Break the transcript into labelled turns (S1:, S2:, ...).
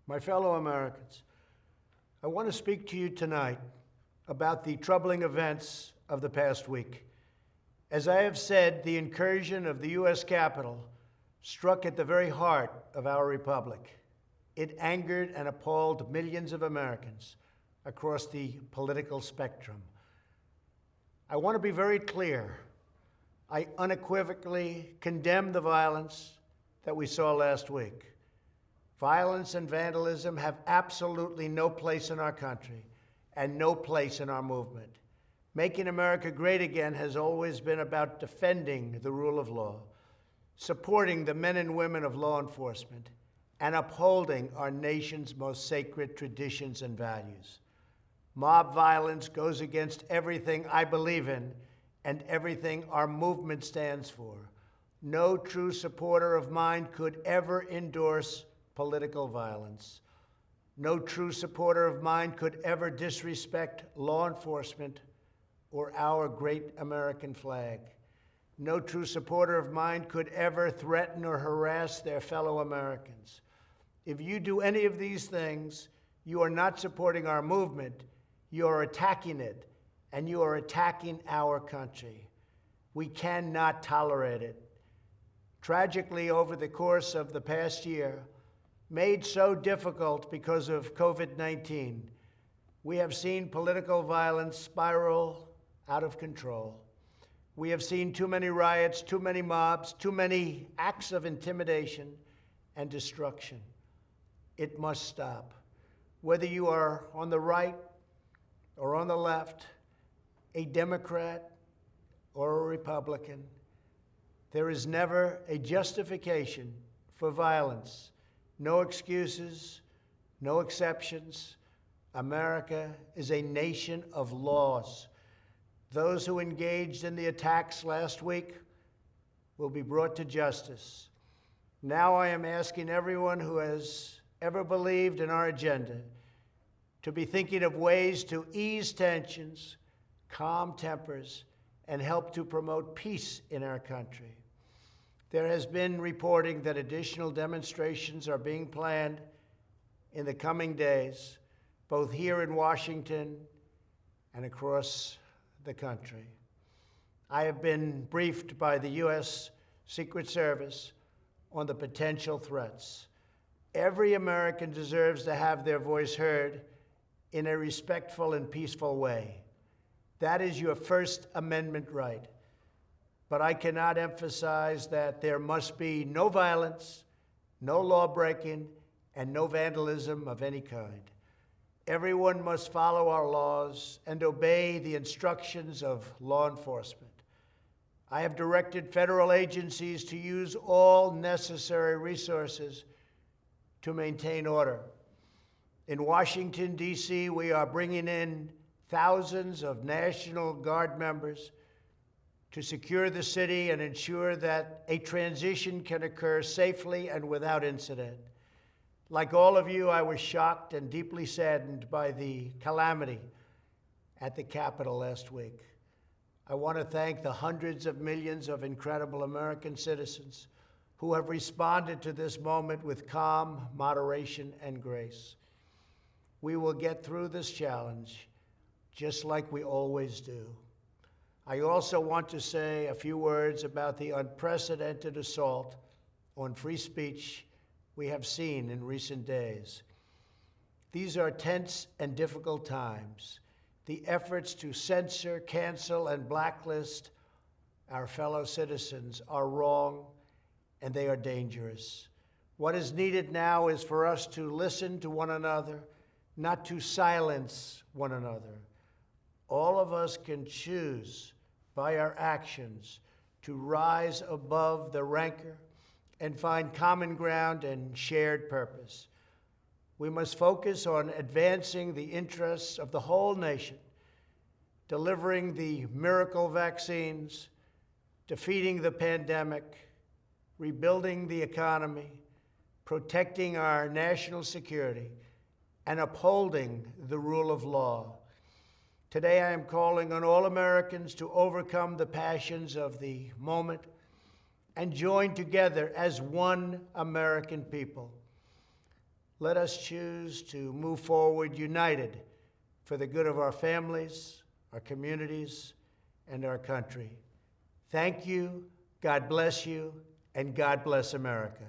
S1: My fellow Americans, I want to speak to you tonight about the troubling events of the past week. As I have said, the incursion of the U.S. Capitol struck at the very heart of our republic. It angered and appalled millions of Americans across the political spectrum. I want to be very clear. I unequivocally condemn the violence that we saw last week. Violence and vandalism have absolutely no place in our country and no place in our movement. Making America great again has always been about defending the rule of law, supporting the men and women of law enforcement, and upholding our nation's most sacred traditions and values. Mob violence goes against everything I believe in and everything our movement stands for. No true supporter of mine could ever endorse political violence. No true supporter of mine could ever disrespect law enforcement or our great American flag. No true supporter of mine could ever threaten or harass their fellow Americans. If you do any of these things, you are not supporting our movement, you are attacking it, and you are attacking our country. We cannot tolerate it. Tragically, over the course of the past year, made so difficult because of COVID-19, we have seen political violence spiral out of control. We have seen too many riots, too many mobs, too many acts of intimidation and destruction. It must stop. Whether you are on the right or on the left, a Democrat or a Republican, there is never a justification for violence. No excuses, no exceptions. America is a nation of laws. Those who engaged in the attacks last week will be brought to justice. Now I am asking everyone who has ever believed in our agenda to be thinking of ways to ease tensions, calm tempers, and help to promote peace in our country. There has been reporting that additional demonstrations are being planned in the coming days, both here in Washington and across the country. I have been briefed by the U.S. Secret Service on the potential threats. Every American deserves to have their voice heard in a respectful and peaceful way. That is your First Amendment right. But I cannot emphasize that there must be no violence, no law-breaking, and no vandalism of any kind. Everyone must follow our laws and obey the instructions of law enforcement. I have directed federal agencies to use all necessary resources to maintain order. In Washington, D.C., we are bringing in thousands of National Guard members to secure the city and ensure that a transition can occur safely and without incident. Like all of you, I was shocked and deeply saddened by the calamity at the Capitol last week. I want to thank the hundreds of millions of incredible American citizens who have responded to this moment with calm, moderation, and grace. We will get through this challenge just like we always do. I also want to say a few words about the unprecedented assault on free speech we have seen in recent days. These are tense and difficult times. The efforts to censor, cancel, and blacklist our fellow citizens are wrong, and they are dangerous. What is needed now is for us to listen to one another, not to silence one another. All of us can choose by our actions to rise above the rancor and find common ground and shared purpose. We must focus on advancing the interests of the whole nation, delivering the miracle vaccines, defeating the pandemic, rebuilding the economy, protecting our national security, and upholding the rule of law. Today, I am calling on all Americans to overcome the passions of the moment and join together as one American people. let us choose to move forward united for the good of our families, our communities, and our country. Thank you, God bless you, and God bless America.